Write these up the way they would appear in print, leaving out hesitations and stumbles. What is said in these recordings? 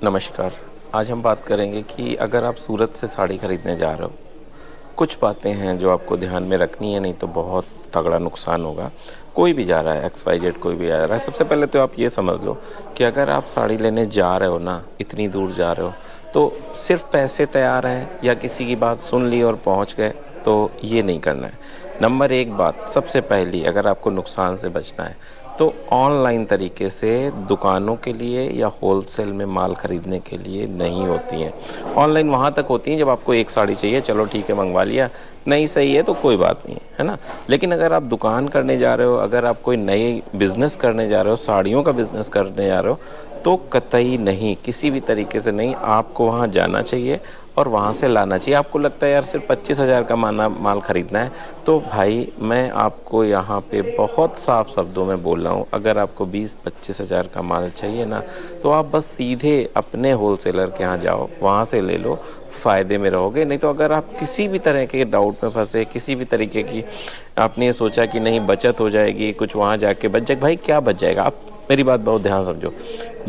नमस्कार। आज हम बात करेंगे कि अगर आप सूरत से साड़ी खरीदने जा रहे हो, कुछ बातें हैं जो आपको ध्यान में रखनी है, नहीं तो बहुत तगड़ा नुकसान होगा। कोई भी जा रहा है, एक्स वाई जेड कोई भी आ रहा है। सबसे पहले तो आप ये समझ लो कि अगर आप साड़ी लेने जा रहे हो ना, इतनी दूर जा रहे हो, तो सिर्फ पैसे तैयार हैं या किसी की बात सुन ली और पहुंच गए, तो ये नहीं करना है। नंबर एक बात, सबसे पहली, अगर आपको नुकसान से बचना है तो ऑनलाइन तरीके से दुकानों के लिए या होलसेल में माल ख़रीदने के लिए नहीं होती हैं। ऑनलाइन वहाँ तक होती हैं जब आपको एक साड़ी चाहिए, चलो ठीक है मंगवा लिया, नहीं सही है तो कोई बात नहीं है ना। लेकिन अगर आप दुकान करने जा रहे हो, अगर आप कोई नई बिज़नेस करने जा रहे हो, साड़ियों का बिज़नेस करने जा रहे हो, तो कतई नहीं, किसी भी तरीके से नहीं, आपको वहाँ जाना चाहिए और वहाँ से लाना चाहिए। आपको लगता है यार सिर्फ 25,000 का माल ख़रीदना है, तो भाई मैं आपको यहाँ पे बहुत साफ शब्दों में बोल रहा हूँ, अगर आपको 20-25,000 का माल चाहिए ना, तो आप बस सीधे अपने होलसेलर के यहाँ जाओ, वहाँ से ले लो, फ़ायदे में रहोगे। नहीं तो अगर आप किसी भी तरह के डाउट में फंसे, किसी भी तरीके की आपने ये सोचा कि नहीं बचत हो जाएगी, कुछ वहाँ जाके बच जाएगा, भाई क्या बच जाएगा। आप मेरी बात बहुत ध्यान समझो,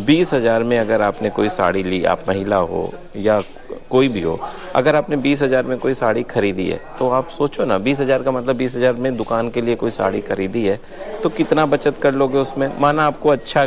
20,000 में अगर आपने कोई साड़ी ली, आप महिला हो या कोई भी हो, अगर आपने 20,000 में कोई साड़ी खरीदी है, तो आप सोचो ना, 20,000 का मतलब 20,000 में दुकान के लिए कोई साड़ी खरीदी है, तो कितना बचत कर लोगे उसमें। माना आपको अच्छा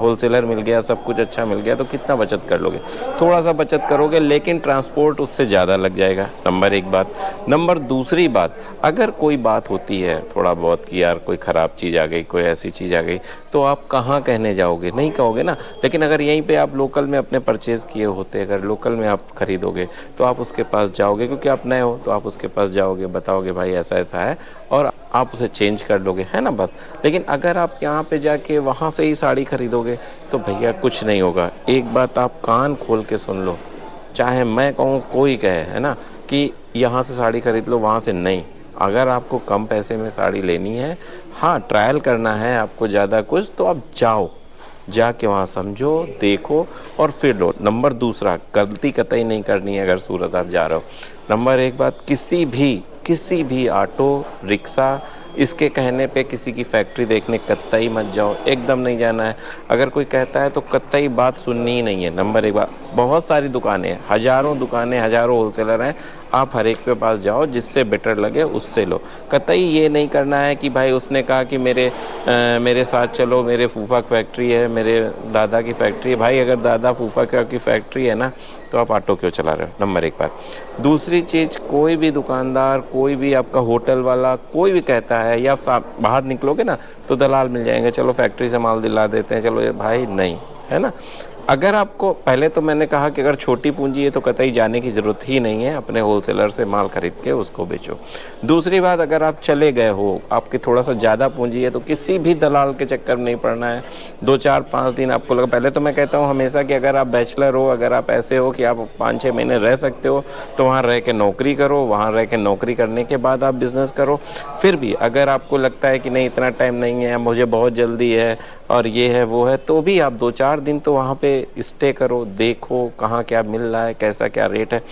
होलसेलर मिल गया, सब कुछ अच्छा मिल गया, तो कितना बचत कर लोगे, थोड़ा सा बचत करोगे, लेकिन ट्रांसपोर्ट उससे ज़्यादा लग जाएगा। नंबर एक बात। नंबर दूसरी बात, अगर कोई बात होती है थोड़ा बहुत कि यार कोई ख़राब चीज़ आ गई, कोई ऐसी चीज़ आ गई, तो आप कहाँ कहने जाओगे, नहीं कहोगे ना। लेकिन अगर यहीं पे आप लोकल में अपने परचेज़ किए होते, अगर लोकल में आप खरीदोगे, तो आप उसके पास जाओगे, क्योंकि आप नए हो, तो आप उसके पास जाओगे, बताओगे भाई ऐसा ऐसा है, और आप उसे चेंज कर लोगे, है ना बात। लेकिन अगर आप यहाँ पे जाके वहाँ से ही साड़ी खरीदोगे, तो भैया कुछ नहीं होगा। एक बात आप कान खोल के सुन लो, चाहे मैं कहूँ कोई कहे, है ना, कि यहाँ से साड़ी खरीद लो, वहाँ से नहीं। अगर आपको कम पैसे में साड़ी लेनी है, हाँ ट्रायल करना है आपको ज़्यादा कुछ, तो आप जाओ, जाके वहाँ समझो, देखो और फिर लो। नंबर दूसरा, गलती कतई नहीं करनी है अगर सूरत आप जा रहे हो। नंबर एक बात, किसी भी ऑटो रिक्शा इसके कहने पे किसी की फैक्ट्री देखने कतई मत जाओ, एकदम नहीं जाना है। अगर कोई कहता है तो कतई बात सुननी ही नहीं है। नंबर एक बात, बहुत सारी दुकानें हैं, हज़ारों दुकानें, हज़ारों होलसेलर हैं, आप हर एक के पास जाओ, जिससे बेटर लगे उससे लो। कतई ये नहीं करना है कि भाई उसने कहा कि मेरे साथ चलो, मेरे फूफा की फैक्ट्री है, मेरे दादा की फैक्ट्री है। भाई अगर दादा फूफा की फैक्ट्री है ना, तो आप ऑटो क्यों चला रहे हो। नंबर एक बात। दूसरी चीज़, कोई भी दुकानदार, कोई भी आपका होटल वाला, कोई भी कहता है, या आप बाहर निकलोगे ना तो दलाल मिल जाएंगे, चलो फैक्ट्री से माल दिला देते हैं, चलो, भाई नहीं, है ना। अगर आपको, पहले तो मैंने कहा कि अगर छोटी पूंजी है तो कतई जाने की ज़रूरत ही नहीं है, अपने होलसेलर से माल खरीद के उसको बेचो। दूसरी बात, अगर आप चले गए हो, आपकी थोड़ा सा ज़्यादा पूंजी है, तो किसी भी दलाल के चक्कर में नहीं पड़ना है। 2-4-5 दिन आपको लगा, पहले तो मैं कहता हूँ हमेशा कि अगर आप बैचलर हो, अगर आप ऐसे हो कि आप 5-6 महीने रह सकते हो, तो वहाँ रह के नौकरी करो, वहाँ रह के नौकरी करने के बाद आप बिज़नेस करो। फिर भी अगर आपको लगता है कि नहीं इतना टाइम नहीं है, मुझे बहुत जल्दी है और ये है वो है, तो भी आप 2-4 दिन तो वहाँ पे स्टे करो, देखो कहाँ क्या मिल रहा है, कैसा क्या रेट है।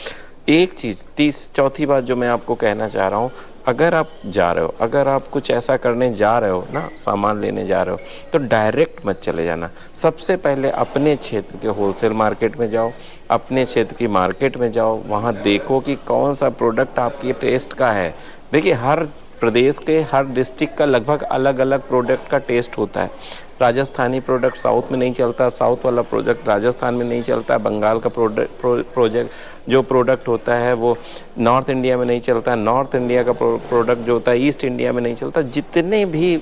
एक चीज़, चौथी बात जो मैं आपको कहना चाह रहा हूँ, अगर आप जा रहे हो, अगर आप कुछ ऐसा करने जा रहे हो ना, सामान लेने जा रहे हो, तो डायरेक्ट मत चले जाना। सबसे पहले अपने क्षेत्र के होलसेल मार्केट में जाओ, अपने क्षेत्र की मार्केट में जाओ, वहाँ देखो कि कौन सा प्रोडक्ट आपकी टेस्ट का है। देखिए, हर प्रदेश के, हर डिस्ट्रिक्ट का लगभग अलग अलग प्रोडक्ट का टेस्ट होता है। राजस्थानी प्रोडक्ट साउथ में नहीं चलता, साउथ वाला प्रोडक्ट राजस्थान में नहीं चलता, बंगाल का प्रोडक्ट जो प्रोडक्ट होता है वो नॉर्थ इंडिया में नहीं चलता, नॉर्थ इंडिया का प्रोडक्ट जो होता है ईस्ट इंडिया में नहीं चलता। जितने भी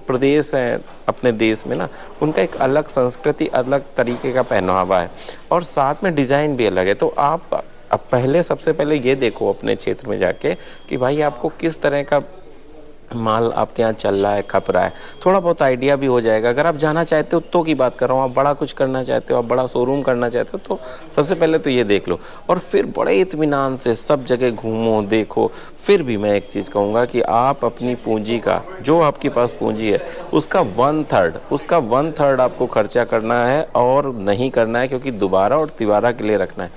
प्रदेश हैं अपने देश में ना, उनका एक अलग संस्कृति, अलग तरीके का पहनावा है, और साथ में डिज़ाइन भी अलग है। तो आप अब पहले, सबसे पहले ये देखो अपने क्षेत्र में जाके कि भाई आपको किस तरह का माल आपके यहाँ चल रहा है, खप रहा है, थोड़ा बहुत आइडिया भी हो जाएगा। अगर आप जाना चाहते हो तो की बात कर रहा हूँ, आप बड़ा कुछ करना चाहते हो, आप बड़ा शोरूम करना चाहते हो, तो सबसे पहले तो ये देख लो, और फिर बड़े इत्मीनान से सब जगह घूमो, देखो। फिर भी मैं एक चीज़ कहूँगा कि आप अपनी पूंजी का, जो आपके पास पूंजी है, उसका 1/3 आपको खर्चा करना है, और नहीं करना है, क्योंकि दोबारा और तिबारा के लिए रखना है।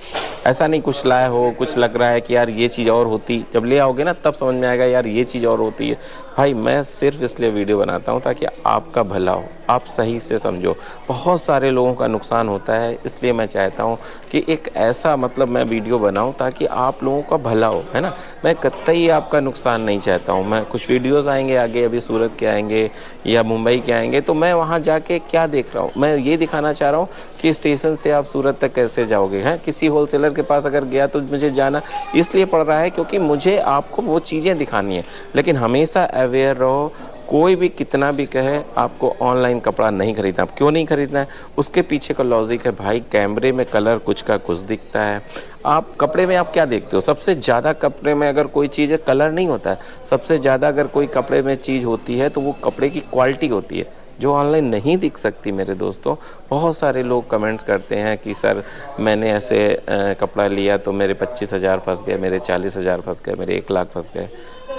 ऐसा नहीं कुछ लाए हो, कुछ लग रहा है कि यार ये चीज़ और होती, जब ले आओगे ना तब समझ में आएगा यार ये चीज़ और होती है। भाई मैं सिर्फ इसलिए वीडियो बनाता हूँ ताकि आपका भला हो, आप सही से समझो। बहुत सारे लोगों का नुकसान होता है, इसलिए मैं चाहता हूँ कि एक ऐसा मतलब मैं वीडियो बनाऊँ ताकि आप लोगों का भला हो, है ना? मैं कतई आपका नुकसान नहीं चाहता हूँ। मैं कुछ वीडियोज़ आएँगे आगे, अभी सूरत के आएँगे या मुंबई के आएँगे, तो मैं वहाँ जाके क्या देख रहा हूँ? मैं ये दिखाना चाह रहा हूँ कि स्टेशन से आप सूरत तक कैसे जाओगे, हैं? किसी होलसेलर के पास अगर गया तो मुझे जाना इसलिए पड़ रहा है क्योंकि मुझे आपको वो चीज़ें दिखानी है। लेकिन हमेशा अवेयर रहो, कोई भी कितना भी कहे आपको ऑनलाइन कपड़ा नहीं खरीदना। अब क्यों नहीं खरीदना है? उसके पीछे का लॉजिक है भाई, कैमरे में कलर कुछ का कुछ दिखता है। आप कपड़े में आप क्या देखते हो? सबसे ज़्यादा कपड़े में अगर कोई चीज़ है, कलर नहीं होता है। सबसे ज़्यादा अगर कोई कपड़े में चीज़ होती है तो वो कपड़े की क्वालिटी होती है, जो ऑनलाइन नहीं दिख सकती मेरे दोस्तों। बहुत सारे लोग कमेंट्स करते हैं कि सर मैंने ऐसे कपड़ा लिया तो मेरे 25,000 फँस गए, मेरे 40,000 फँस गए, मेरे 1 लाख फँस गए।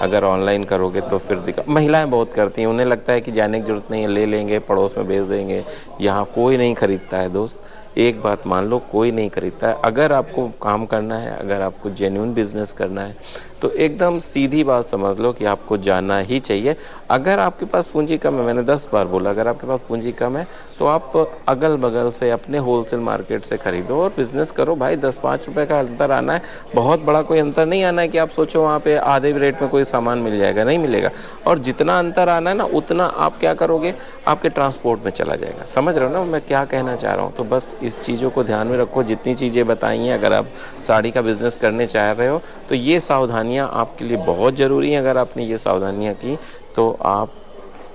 अगर ऑनलाइन करोगे तो फिर महिलाएं बहुत करती हैं, उन्हें लगता है कि जाने की ज़रूरत नहीं है, ले लेंगे, पड़ोस में भेज देंगे। यहाँ कोई नहीं खरीदता है दोस्त, एक बात मान लो, कोई नहीं खरीदता है। अगर आपको काम करना है, अगर आपको जेन्युइन बिजनेस करना है तो एकदम सीधी बात समझ लो कि आपको जाना ही चाहिए। अगर आपके पास पूंजी कम है, मैंने 10 बार बोला, अगर आपके पास पूंजी कम है तो आप अगल बगल से अपने होलसेल मार्केट से खरीदो और बिज़नेस करो भाई। 10-5 रुपए का अंतर आना है, बहुत बड़ा कोई अंतर नहीं आना है कि आप सोचो वहाँ पे आधे रेट में कोई सामान मिल जाएगा, नहीं मिलेगा। और जितना अंतर आना है ना, उतना आप क्या करोगे, आपके ट्रांसपोर्ट में चला जाएगा। समझ रहे हो ना मैं क्या कहना चाह रहा हूँ? तो बस इस चीज़ों को ध्यान में रखो। जितनी चीज़ें बताई हैं, अगर आप साड़ी का बिज़नेस करने चाह रहे हो तो ये सावधानियाँ आपके लिए बहुत ज़रूरी हैं। अगर आपने ये सावधानियाँ की तो आप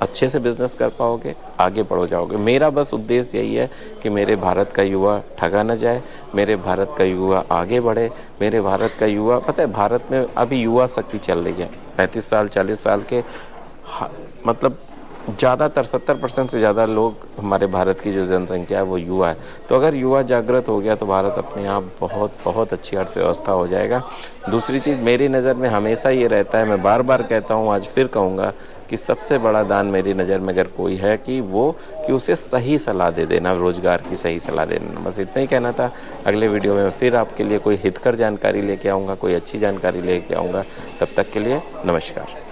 अच्छे से बिज़नेस कर पाओगे, आगे बढ़ जाओगे। मेरा बस उद्देश्य यही है कि मेरे भारत का युवा ठगा ना जाए, मेरे भारत का युवा आगे बढ़े, मेरे भारत का युवा, पता है भारत में अभी युवा शक्ति चल रही है। 35 साल 40 साल के मतलब ज़्यादातर 70% से ज़्यादा लोग, हमारे भारत की जो जनसंख्या है वो युवा है। तो अगर युवा जागृत हो गया तो भारत अपने आप बहुत बहुत अच्छी अर्थव्यवस्था हो जाएगा। दूसरी चीज़ मेरी नज़र में हमेशा ये रहता है, मैं बार बार कहता हूँ, आज फिर कहूँगा कि सबसे बड़ा दान मेरी नज़र में अगर कोई है कि वो कि उसे सही सलाह दे देना, रोज़गार की सही सलाह दे देना। बस इतना ही कहना था। अगले वीडियो में फिर आपके लिए कोई हितकर जानकारी लेके आऊँगा, कोई अच्छी जानकारी लेके आऊँगा। तब तक के लिए नमस्कार।